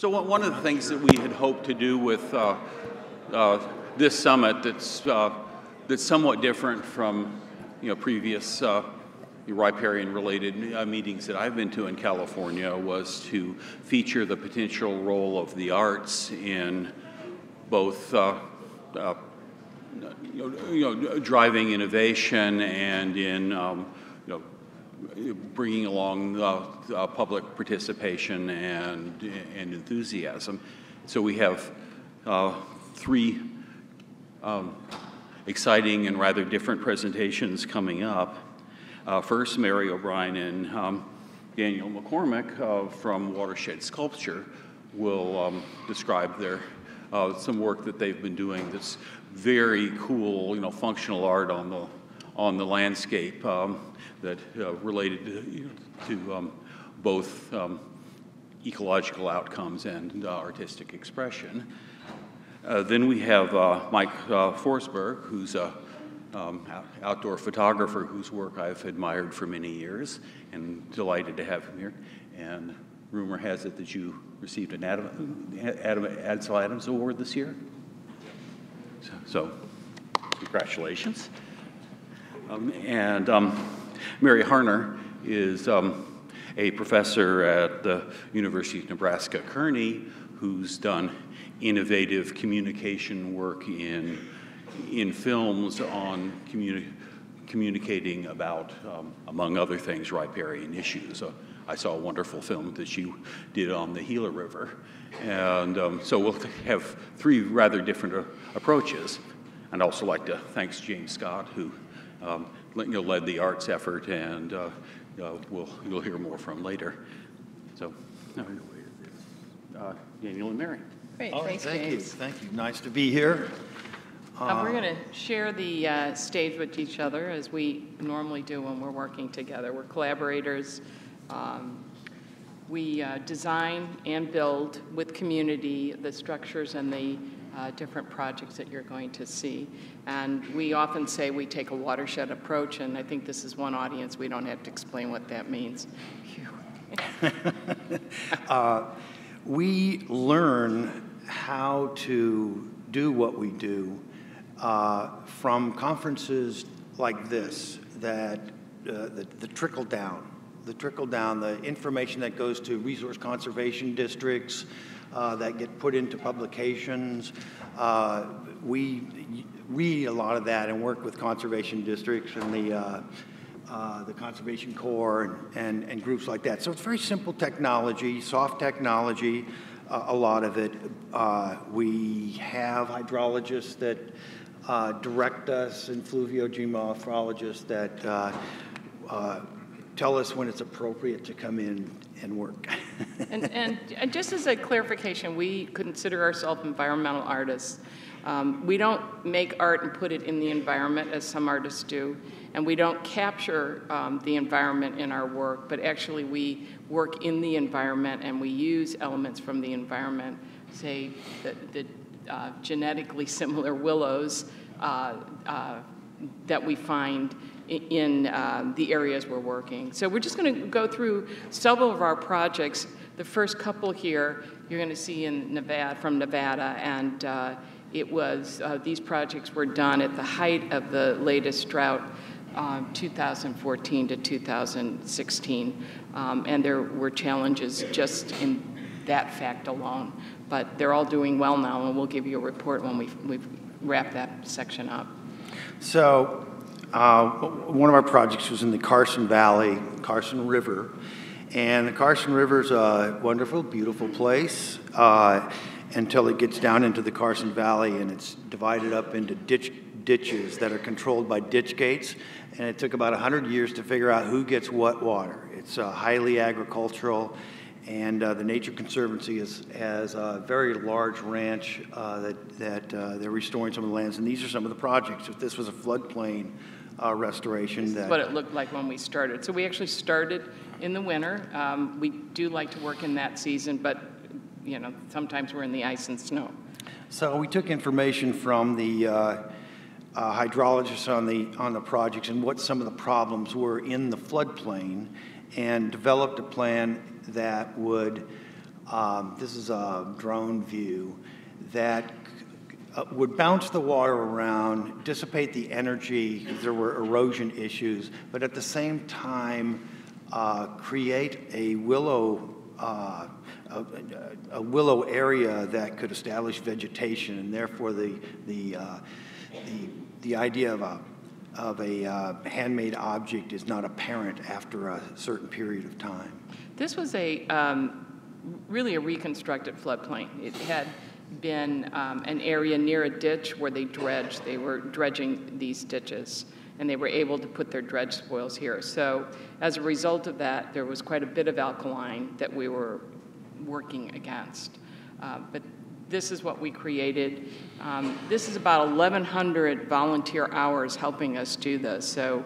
So one of the things that we had hoped to do with this summit that's somewhat different from previous riparian-related meetings that I've been to in California was to feature the potential role of the arts in both driving innovation and in bringing along public participation and enthusiasm. So we have three exciting and rather different presentations coming up. First, Mary O'Brien and Daniel McCormick from Watershed Sculpture will describe their some work that they've been doing that's very cool, functional art on the landscape that related to both ecological outcomes and artistic expression. Then we have Mike Forsberg, who's a outdoor photographer whose work I've admired for many years, and delighted to have him here. And rumor has it that you received an Ansel Adams Award this year. So congratulations. Mary Harner is a professor at the University of Nebraska-Kearney who's done innovative communication work in films on communicating about, among other things, riparian issues. I saw a wonderful film that you did on the Gila River. And so we'll have three rather different approaches. I'd also like to thank James Scott, who led the arts effort, and you'll hear more from later. So, Daniel and Mary. Great, Right, thanks, James. Thank you. Nice to be here. We're going to share the stage with each other as we normally do when we're working together. We're collaborators. We design and build with community the structures and the different projects that you're going to see. And we often say we take a watershed approach, and I think this is one audience we don't have to explain what that means. We learn how to do what we do from conferences like this, that the trickle down, the information that goes to resource conservation districts, that get put into publications. We read a lot of that and work with conservation districts and the Conservation Corps and groups like that. So it's very simple technology, soft technology, a lot of it. We have hydrologists that direct us and fluviogeomorphologists that tell us when it's appropriate to come in and work. And just as a clarification, we consider ourselves environmental artists. We don't make art and put it in the environment as some artists do, and we don't capture the environment in our work, but actually we work in the environment and we use elements from the environment, say the genetically similar willows that we find in the areas we're working. So we're just going to go through several of our projects. The first couple here you're going to see in Nevada, from Nevada, and it was, these projects were done at the height of the latest drought, 2014 to 2016, and there were challenges just in that fact alone. But they're all doing well now, and we'll give you a report when we've wrapped that section up. So one of our projects was in the Carson Valley, Carson River, and the Carson River is a wonderful, beautiful place until it gets down into the Carson Valley, and it's divided up into ditches that are controlled by ditch gates, and it took about 100 years to figure out who gets what water. It's highly agricultural, and the Nature Conservancy has a very large ranch that they're restoring some of the lands, and these are some of the projects. If this was a floodplain restoration. This is what it looked like when we started. So we actually started in the winter. We do like to work in that season, but sometimes we're in the ice and snow. So we took information from the hydrologists on the projects and what some of the problems were in the floodplain, and developed a plan that would This is a drone view that would bounce the water around, dissipate the energy, because there were erosion issues, but at the same time create a willow area that could establish vegetation, and therefore the idea of a handmade object is not apparent after a certain period of time. This was really a reconstructed floodplain. It had been an area near a ditch where they dredged. They were dredging these ditches, and they were able to put their dredge spoils here. So as a result of that, there was quite a bit of alkaline that we were working against. But this is what we created. This is about 1,100 volunteer hours helping us do this. So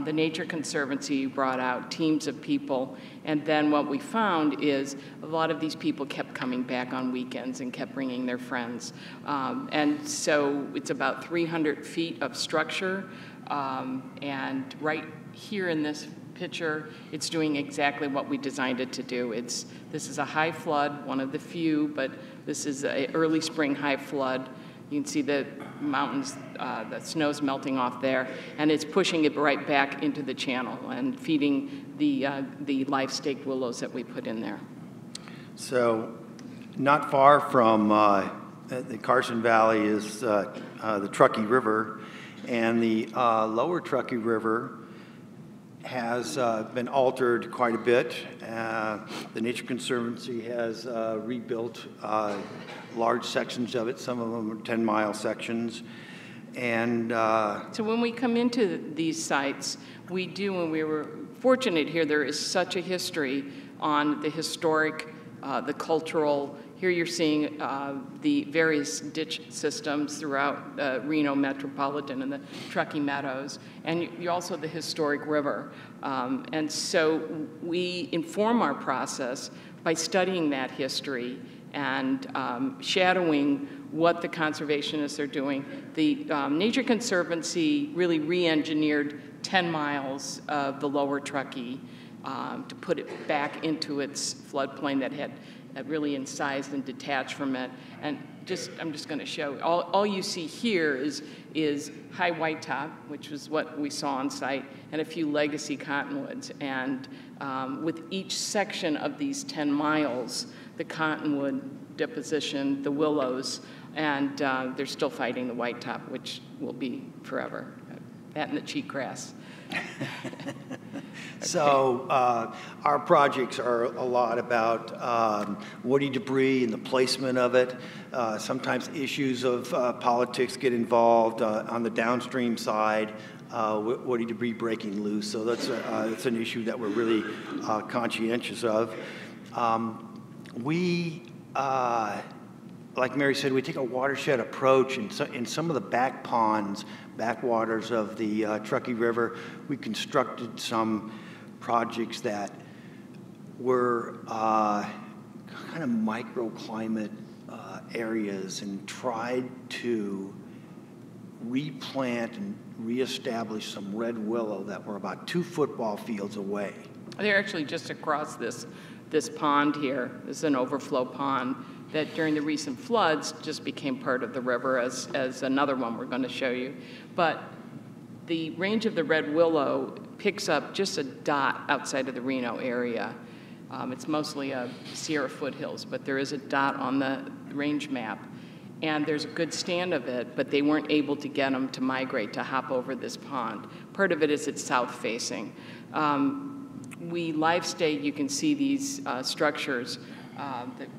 the Nature Conservancy brought out teams of people, and then what we found is a lot of these people kept coming back on weekends and kept bringing their friends. And so it's about 300 feet of structure, and right here in this picture, it's doing exactly what we designed it to do. This is a high flood, one of the few, but this is an early spring high flood. You can see the mountains, the snow's melting off there, and it's pushing it right back into the channel and feeding the live-staked willows that we put in there. So not far from the Carson Valley is the Truckee River, and the lower Truckee River has been altered quite a bit. The Nature Conservancy has rebuilt large sections of it. Some of them are 10-mile sections. And so when we come into these sites, we do, and we were fortunate here, there is such a history on the historic, the cultural. Here you're seeing the various ditch systems throughout Reno Metropolitan and the Truckee Meadows, and you also the historic river. And so we inform our process by studying that history and shadowing what the conservationists are doing. The Nature Conservancy really re-engineered 10 miles of the lower Truckee to put it back into its floodplain that had really incised and detached from it. And I'm just going to show, all you see here is high whitetop, which was what we saw on site, and a few legacy cottonwoods. And with each section of these 10 miles, the cottonwood deposition, the willows, and they're still fighting the whitetop, which will be forever. That and the cheatgrass. So our projects are a lot about woody debris and the placement of it. Sometimes issues of politics get involved on the downstream side, woody debris breaking loose. So that's an issue that we're really conscientious of. Like Mary said, we take a watershed approach. In some of the back ponds, backwaters of the Truckee River, we constructed some projects that were kind of microclimate areas and tried to replant and reestablish some red willow that were about 2 football fields away. They're actually just across this pond here. This is an overflow pond that during the recent floods just became part of the river, as another one we're going to show you. But the range of the red willow picks up just a dot outside of the Reno area. It's mostly Sierra foothills, but there is a dot on the range map. And there's a good stand of it, but they weren't able to get them to migrate, to hop over this pond. Part of it is it's south-facing. We live stake, you can see these structures.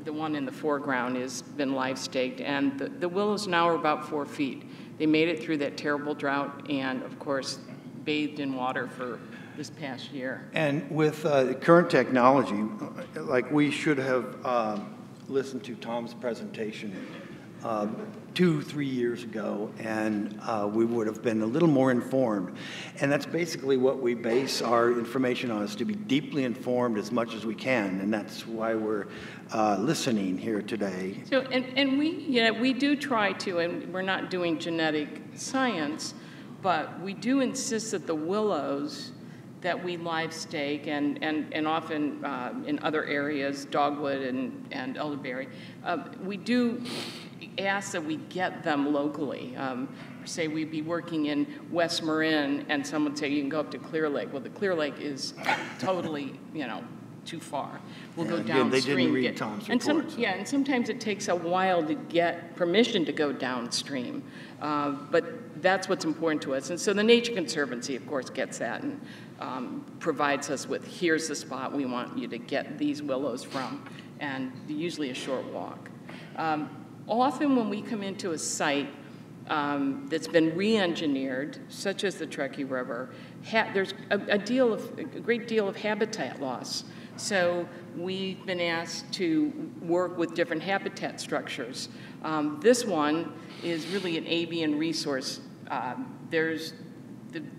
The one in the foreground has been live staked, and the willows now are about 4 feet. They made it through that terrible drought and, of course, bathed in water for this past year. And with current technology, like we should have listened to Tom's presentation 2-3 years ago, and we would have been a little more informed. And that's basically what we base our information on, is to be deeply informed as much as we can, and that's why we're listening here today. So, and we do try to, and we're not doing genetic science, but we do insist that the willows that we live stake, and often in other areas, dogwood and elderberry, we do ask that we get them locally. Say we'd be working in West Marin, and someone would say you can go up to Clear Lake. Well, the Clear Lake is totally, too far. We'll go downstream. They didn't read Tom's report. And sometimes it takes a while to get permission to go downstream. But that's what's important to us. And so the Nature Conservancy, of course, gets that and provides us with, here's the spot we want you to get these willows from, and usually a short walk. Often when we come into a site that's been re-engineered, such as the Truckee River, there's a great deal of habitat loss. So we've been asked to work with different habitat structures. This one is really an avian resource.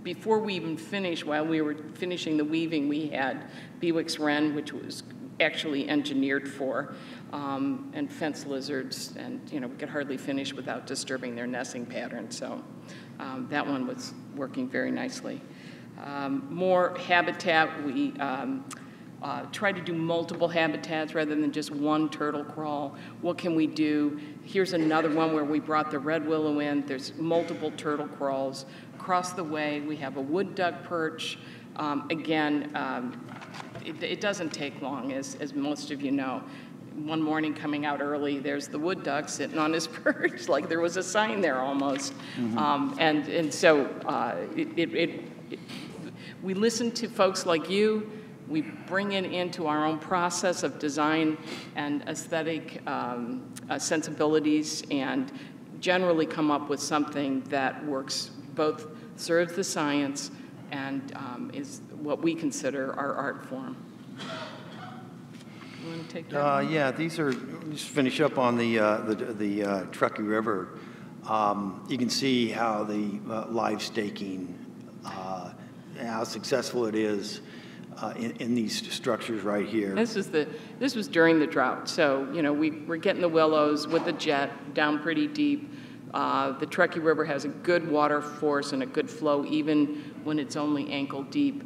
Before we even finished, while we were finishing the weaving, we had Bewick's wren, which was actually engineered for, and fence lizards, and we could hardly finish without disturbing their nesting pattern. So that one was working very nicely. More habitat, we try to do multiple habitats rather than just one turtle crawl. What can we do? Here's another one where we brought the red willow in. There's multiple turtle crawls. Across the way, we have a wood duck perch. It doesn't take long, as most of you know. One morning coming out early, there's the wood duck sitting on his perch, like there was a sign there almost. Mm-hmm. So we listen to folks like you. We bring it into our own process of design and aesthetic sensibilities, and generally come up with something that works, both serves the science and is what we consider our art form. You want to take that? Yeah, these are, just finish up on the Truckee River. You can see how the live staking, how successful it is in these structures right here. This was during the drought, so we're getting the willows with the jet down pretty deep. The Truckee River has a good water force and a good flow, even when it's only ankle deep.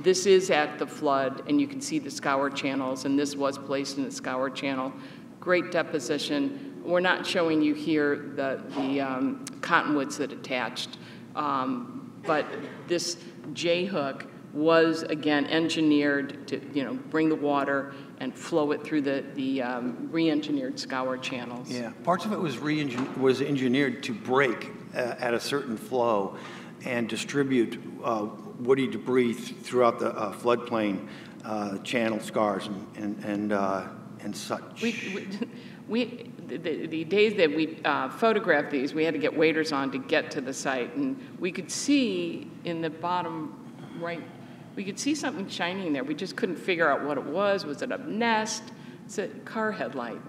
This is at the flood, and you can see the scour channels, and this was placed in the scour channel. Great deposition. We're not showing you here the cottonwoods that attached, but this J-hook was, again, engineered to bring the water and flow it through the re-engineered scour channels. Yeah, parts of it was engineered to break at a certain flow and distribute woody debris throughout the floodplain, channel scars and such. The days that we photographed these, we had to get waders on to get to the site, and we could see in the bottom right, we could see something shining there. We just couldn't figure out what it was. Was it a nest? It's a car headlight,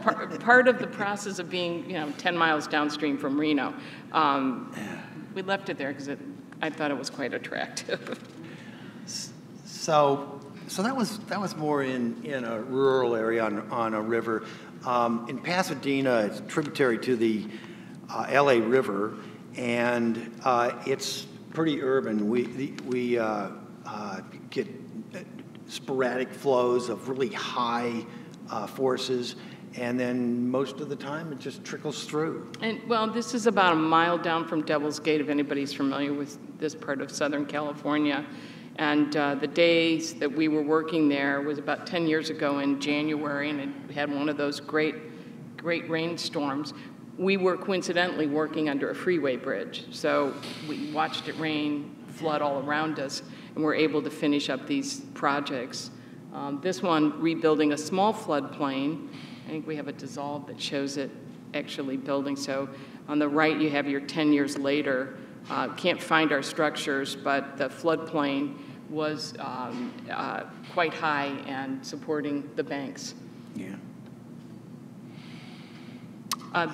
part of the process of being, 10 miles downstream from Reno. We left it there because I thought it was quite attractive. So that was more in a rural area on a river. In Pasadena, it's tributary to the LA River, and it's pretty urban. We get sporadic flows of really high forces, and then most of the time it just trickles through. And this is about a mile down from Devil's Gate, if anybody's familiar with this part of Southern California. And the days that we were working there was about 10 years ago in January, and it had one of those great rainstorms. We were coincidentally working under a freeway bridge, so we watched it rain, flood all around us, and we're able to finish up these projects. This one, rebuilding a small floodplain. I think we have a dissolve that shows it actually building. So on the right, you have your 10 years later. Can't find our structures, but the floodplain was quite high and supporting the banks. Yeah.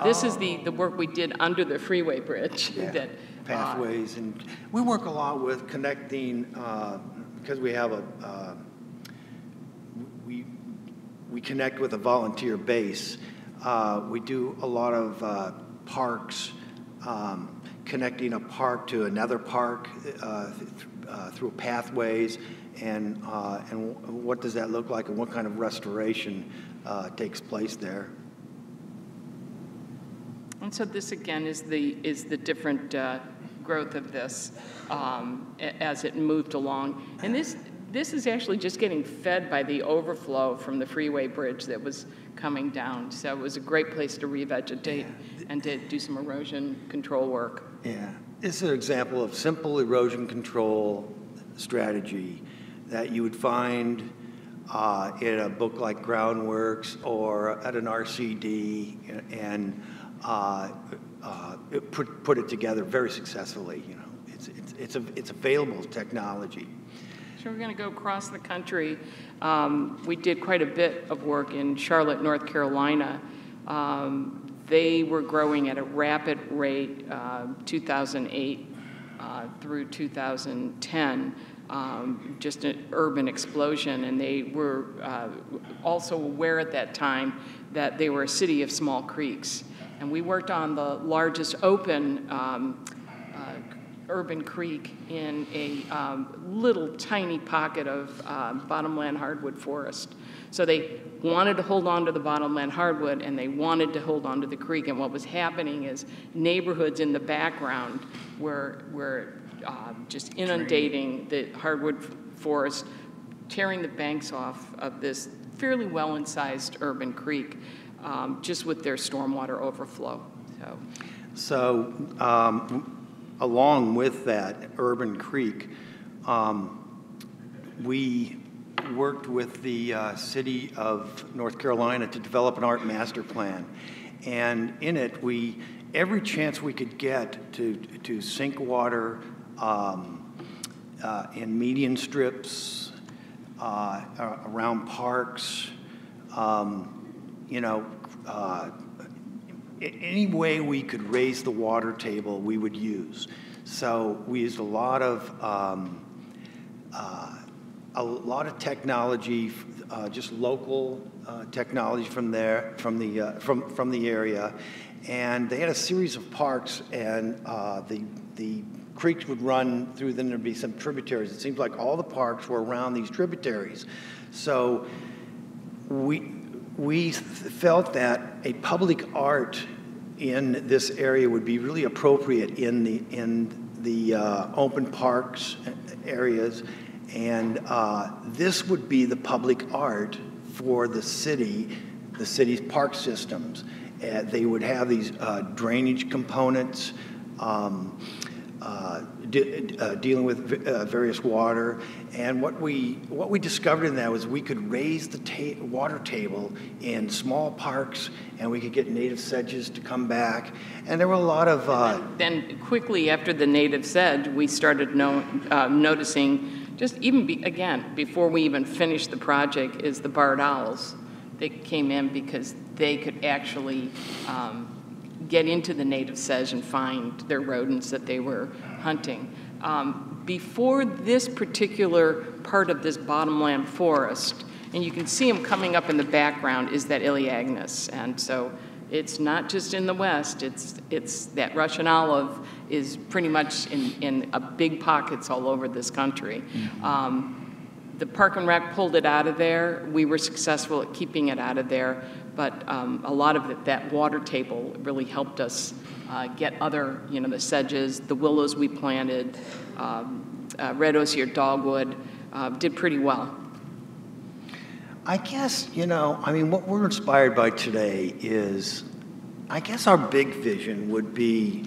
This is the work we did under the freeway bridge. Yeah. Pathways, and we work a lot with connecting, because we have we connect with a volunteer base. We do a lot of parks, connecting a park to another park through pathways, and what does that look like, and what kind of restoration takes place there? And so this again is the different growth of this as it moved along, and this is actually just getting fed by the overflow from the freeway bridge that was coming down. So it was a great place to revegetate and to do some erosion control work. Yeah, this is an example of simple erosion control strategy that you would find in a book like Groundworks or at an RCD, and put it together very successfully. You know, it's available technology. So we're going to go across the country. We did quite a bit of work in Charlotte, North Carolina. They were growing at a rapid rate, 2008 through 2010, just an urban explosion. And they were also aware at that time that they were a city of small creeks. And we worked on the largest open urban creek in a little tiny pocket of bottomland hardwood forest. So they wanted to hold on to the bottomland hardwood, and they wanted to hold on to the creek. And what was happening is neighborhoods in the background were just inundating the hardwood forest, tearing the banks off of this fairly well-incised urban creek, just with their stormwater overflow. So along with that urban creek, we worked with the city of North Carolina to develop an art master plan. And in it, every chance we could get to sink water in median strips, around parks, any way we could raise the water table, we would use. So we used a lot of technology, just local technology from the area, and they had a series of parks, and the creeks would run through. Then there'd be some tributaries. It seems like all the parks were around these tributaries, so we felt that a public art in this area would be really appropriate in the open parks areas, and this would be the public art for the city's park systems. They would have these drainage components, dealing with various water, and what we discovered in that was we could raise the water table in small parks, and we could get native sedges to come back, and there were a lot of. Then quickly after the native sedge, we started noticing, just even again before we even finished the project, is the barred owls. They came in because they could actually get into the native sedge and find their rodents that they were hunting. Before this particular part of this bottomland forest, and you can see them coming up in the background, is that Iliagnus. And so it's not just in the west, it's that Russian olive is pretty much in big pockets all over this country. The Park and Rec pulled it out of there. We were successful at keeping it out of there, but a lot of that water table really helped us get other, the sedges, the willows we planted, red osier dogwood, did pretty well. I guess, what we're inspired by today is, I guess our big vision would be,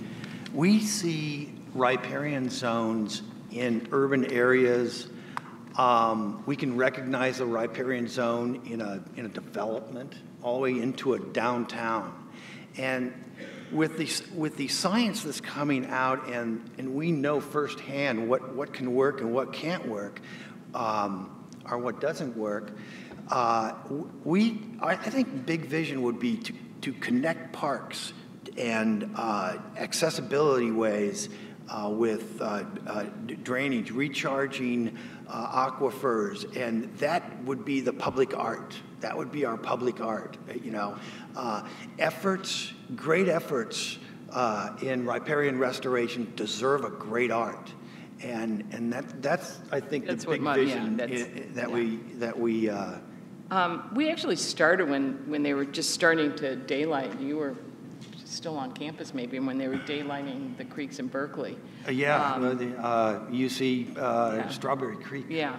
we see riparian zones in urban areas. We can recognize a riparian zone in a development all the way into a downtown. And with the science that's coming out, and we know firsthand what can work and what can't work, or what doesn't work, I think big vision would be to connect parks and accessibility ways with drainage, recharging aquifers, and that would be the public art. That would be our public art. Great efforts in riparian restoration deserve a great art, And that's I think That's the big what vision yeah, we we actually started when they were just starting to daylight. You were still on campus maybe when they were daylighting the creeks in Berkeley. the UC Strawberry Creek. Yeah.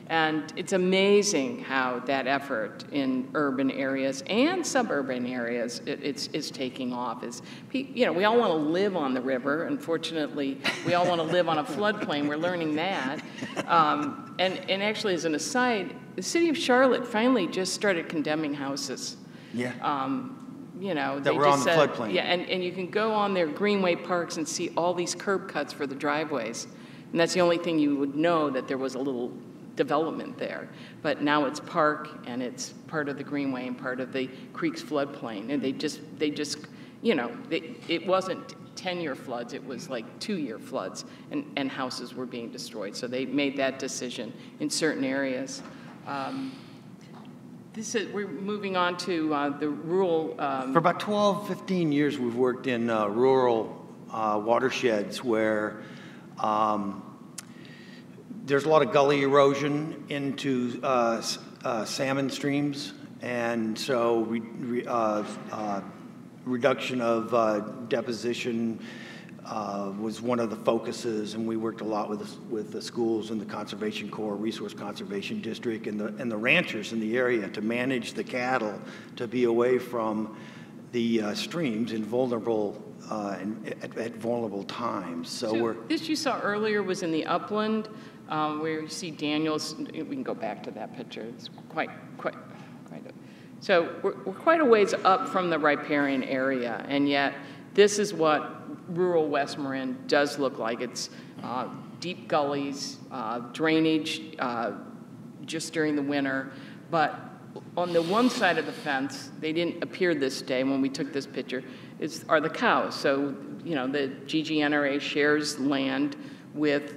And it's amazing how that effort in urban areas and suburban areas is taking off. We all want to live on the river. Unfortunately, we all want to live on a floodplain. We're learning that. And actually, as an aside, the city of Charlotte finally just started condemning houses. Yeah. They were just on the said, floodplain. Yeah, and you can go on their greenway parks and see all these curb cuts for the driveways. And that's the only thing you would know that there was a little development there. But now it's park and it's part of the greenway and part of the creek's floodplain. And it wasn't 10-year floods, it was like 2-year floods, and houses were being destroyed. So they made that decision in certain areas. We're moving on to the rural. For about 12, 15 years, we've worked in rural watersheds where there's a lot of gully erosion into salmon streams, and so reduction of deposition was one of the focuses, and we worked a lot with the schools and the Conservation Corps, Resource Conservation District, and the ranchers in the area to manage the cattle to be away from the streams in vulnerable at vulnerable times. So this you saw earlier was in the upland, where you see Daniels. We can go back to that picture. It's quite. So we're quite a ways up from the riparian area, and yet this is what rural West Marin does look like. It's deep gullies, drainage just during the winter. But on the one side of the fence, they didn't appear this day when we took this picture, are the cows. So, the GGNRA shares land with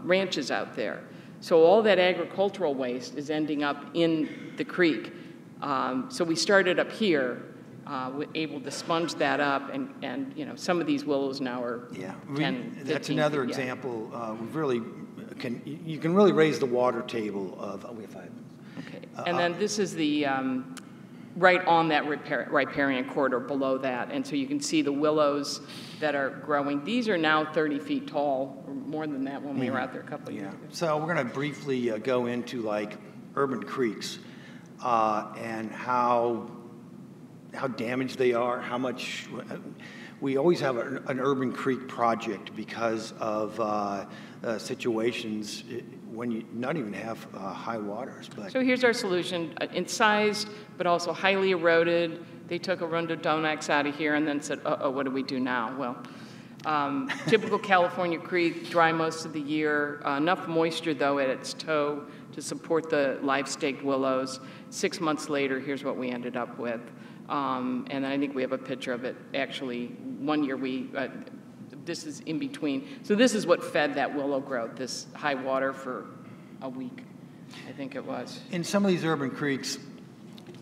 ranches out there. So all that agricultural waste is ending up in the creek. So we started up here, able to sponge that up, and some of these willows now are 10, 15 that's another feet, example. You can really raise the water table of. Okay, and then this is the right on that riparian corridor below that, and so you can see the willows that are growing. These are now 30 feet tall, or more than that when we were out there a couple of years ago. So we're going to briefly go into like urban creeks and how damaged they are, how much. We always have an urban creek project because of situations when you not even have high waters. But so here's our solution: incised, but also highly eroded. They took a rhododendron out of here and then said, "Uh-oh, what do we do now?" Well, typical California creek, dry most of the year. Enough moisture though at its toe to support the live-staked willows. 6 months later, here's what we ended up with. And I think we have a picture of it. Actually, 1 year this is in between. So this is what fed that willow growth, this high water for a week, I think it was. In some of these urban creeks,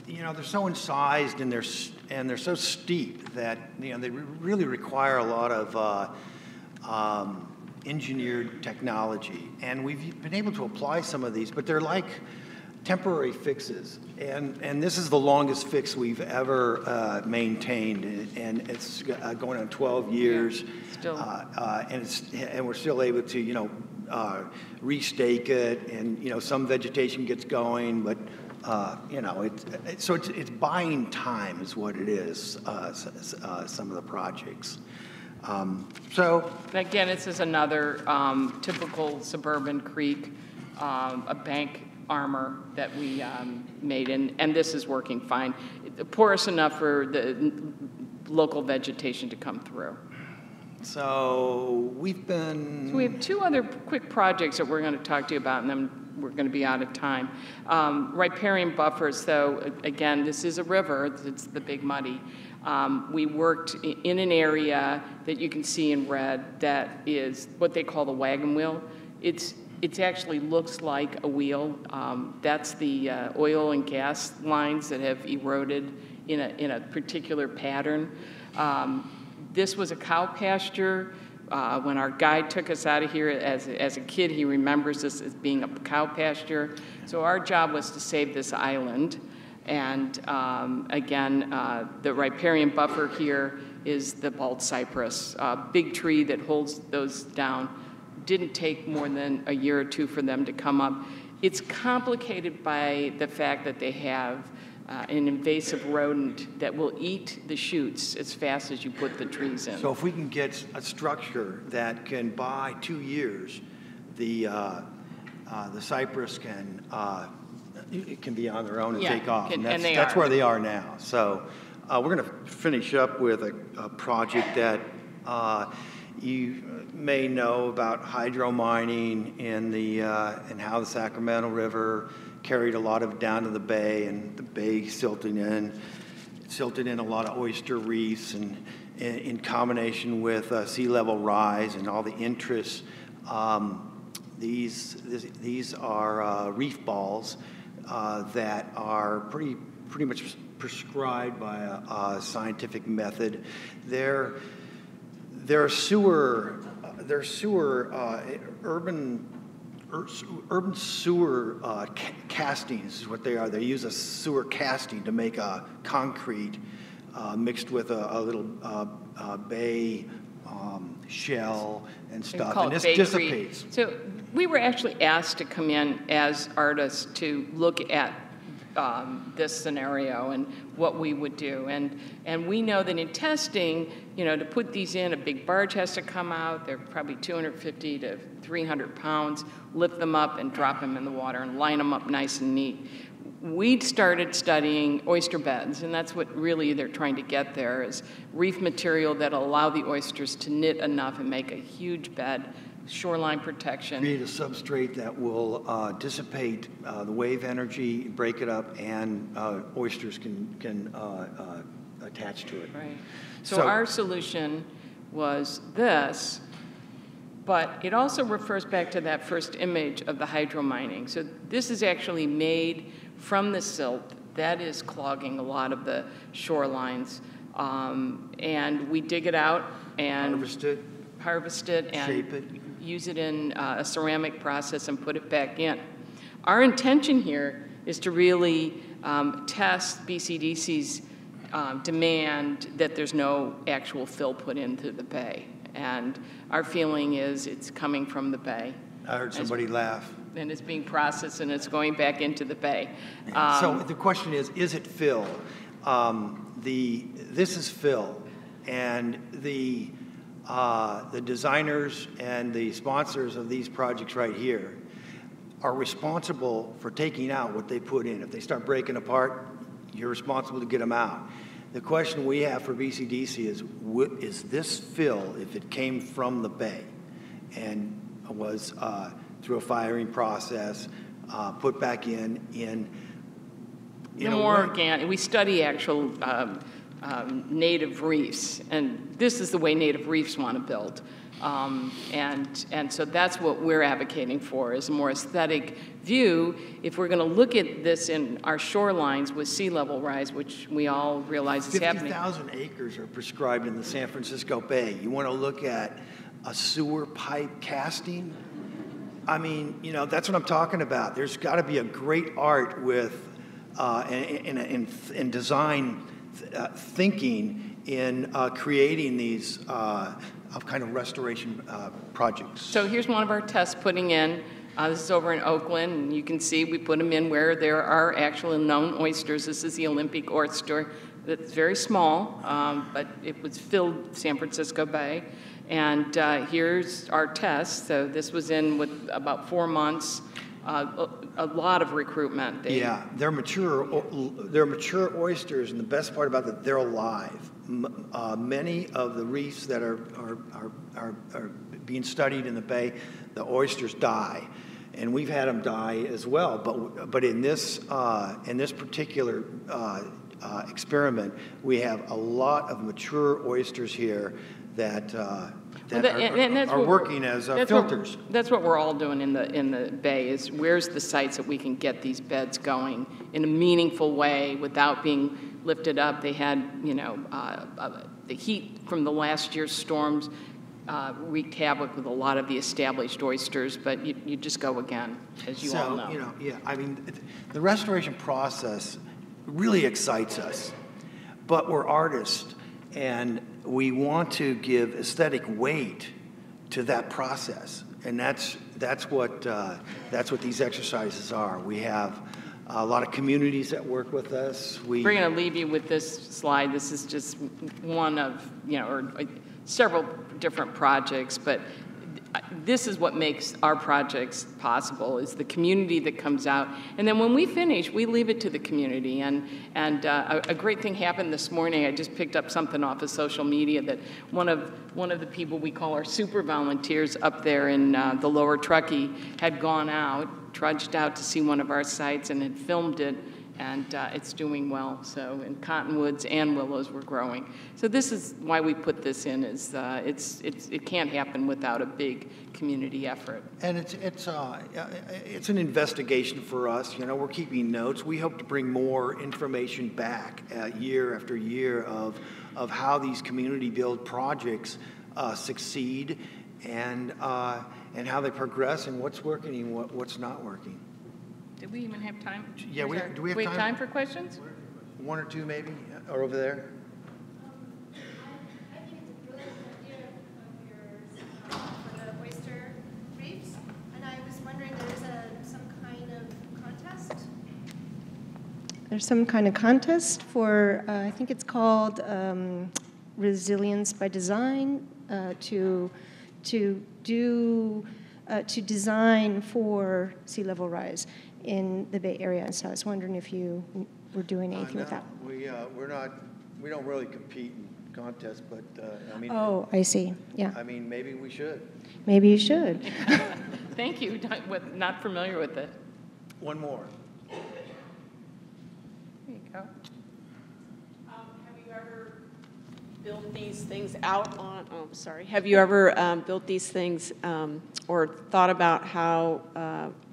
they're so incised and they're so steep that they really require a lot of engineered technology. And we've been able to apply some of these, but they're like temporary fixes, and this is the longest fix we've ever maintained, and it's going on 12 years, still. And we're still able to restake it, and some vegetation gets going, but it's buying time is what it is. Some of the projects. So again, this is another typical suburban creek, a bank armor that we made, and this is working fine. Porous enough for the local vegetation to come through. So we have 2 other quick projects that we're going to talk to you about, and then we're going to be out of time. Riparian buffers, though, again, this is a river. It's the Big Muddy. We worked in an area that you can see in red that is what they call the wagon wheel. It actually looks like a wheel. That's the oil and gas lines that have eroded in a particular pattern. This was a cow pasture when our guide took us out of here as a kid, he remembers this as being a cow pasture. So our job was to save this island. And again, the riparian buffer here is the bald cypress, a big tree that holds those down. Didn't take more than a year or two for them to come up. It's complicated by the fact that they have an invasive rodent that will eat the shoots as fast as you put the trees in. So if we can get a structure that can, by 2 years, the cypress can it can be on their own and take off. And that's where they are now. So we're going to finish up with a project that you may know about hydro mining in and how the Sacramento River carried a lot of it down to the bay, and the bay silted in a lot of oyster reefs, and in combination with sea level rise and all the interests. These are reef balls that are pretty much prescribed by a scientific method. They're urban sewer castings is what they are. They use a sewer casting to make a concrete mixed with a little bay shell and stuff, and this dissipates. So we were actually asked to come in as artists to look at this scenario and what we would do. And we know that in testing, to put these in, a big barge has to come out. They're probably 250 to 300 pounds, lift them up and drop them in the water and line them up nice and neat. We'd started studying oyster beds, and that's what really they're trying to get there, is reef material that'll allow the oysters to knit enough and make a huge bed, shoreline protection. Create a substrate that will dissipate the wave energy, break it up, and oysters can attach to it. Right. So our solution was this, but it also refers back to that first image of the hydro mining. So this is actually made from the silt that is clogging a lot of the shorelines. And we dig it out and harvest it and shape it, use it in a ceramic process and put it back in. Our intention here is to really test BCDC's demand that there's no actual fill put into the bay. And our feeling is it's coming from the bay. I heard somebody laugh. And it's being processed and it's going back into the bay. So the question is it fill? This is fill, and the designers and the sponsors of these projects right here are responsible for taking out what they put in. If they start breaking apart, you're responsible to get them out. The question we have for BCDC is this fill, if it came from the bay and was through a firing process, put back in more organic. We study actual native reefs, and this is the way native reefs want to build. And so that's what we're advocating for, is a more aesthetic view. If we're going to look at this in our shorelines with sea level rise, which we all realize is happening. 50,000 acres are prescribed in the San Francisco Bay. You want to look at a sewer pipe casting? I mean, that's what I'm talking about. There's got to be a great art with in design thinking in creating these kind of restoration projects. So here's one of our tests putting in. This is over in Oakland, and you can see we put them in where there are actual known oysters. This is the Olympic oyster. It's very small, but it was filled San Francisco Bay. And here's our test. So this was in with about 4 months, a lot of recruitment. They're mature oysters, and the best part about that, they're alive. Many of the reefs that are being studied in the bay, the oysters die, and we've had them die as well. But in this particular experiment, we have a lot of mature oysters here that are working as filters. That's what we're all doing in the bay, is where's the sites that we can get these beds going in a meaningful way without being lifted up. They had, the heat from the last year's storms wreaked havoc with a lot of the established oysters, but you just go again, as you all know. So, you know, yeah, I mean, the restoration process really excites us, but we're artists, and we want to give aesthetic weight to that process, and that's what these exercises are. We have a lot of communities that work with us. We're going to leave you with this slide. This is just one of, or several different projects, but this is what makes our projects possible, is the community that comes out. And then when we finish, we leave it to the community. And a great thing happened this morning. I just picked up something off of social media that one of the people we call our super volunteers up there in the lower Truckee had gone out, trudged out to see one of our sites and had filmed it, and it's doing well. So, and cottonwoods and willows were growing. So this is why we put this in, is it can't happen without a big community effort. And it's an investigation for us. We're keeping notes. We hope to bring more information back year after year of how these community build projects succeed, and how they progress, and what's working and what's not working. Did we even have time? Yeah, do we have time? Time for questions? One or two, maybe, or over there. I think it's a brilliant idea of yours for the oyster reefs, and I was wondering, some kind of contest? There's some kind of contest for, I think it's called Resilience by Design, to design for sea level rise in the Bay Area. So I was wondering if you were doing anything with that. We don't really compete in contests, but I mean. Oh, I see. Yeah. I mean, maybe we should. Maybe you should. Thank you. Not familiar with it. One more. There you go. Have you ever built these things out on? Oh, sorry. Have you ever built these things or thought about how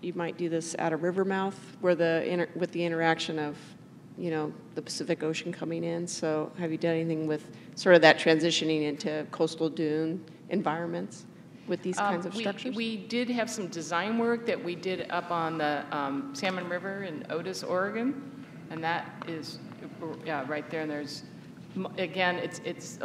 you might do this at a river mouth, where with the interaction of, the Pacific Ocean coming in? So, have you done anything with sort of that transitioning into coastal dune environments with these kinds of structures? We did have some design work that we did up on the Salmon River in Otis, Oregon, and that is right there. And there's, again, it's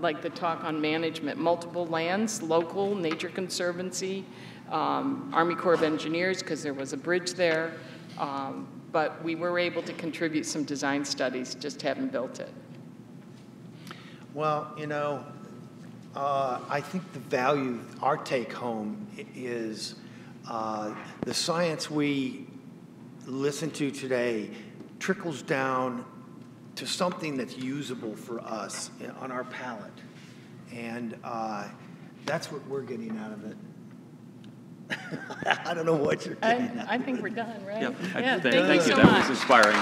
like the talk on management, multiple lands, local, Nature Conservancy, Army Corps of Engineers, because there was a bridge there, but we were able to contribute some design studies, just haven't built it. Well, I think the value, our take home is the science we listen to today trickles down to something that's usable for us on our palate. And that's what we're getting out of it. I don't know what you're getting out of it. I think we're done, right? Yep. Yeah, Thank you. so That much. was inspiring.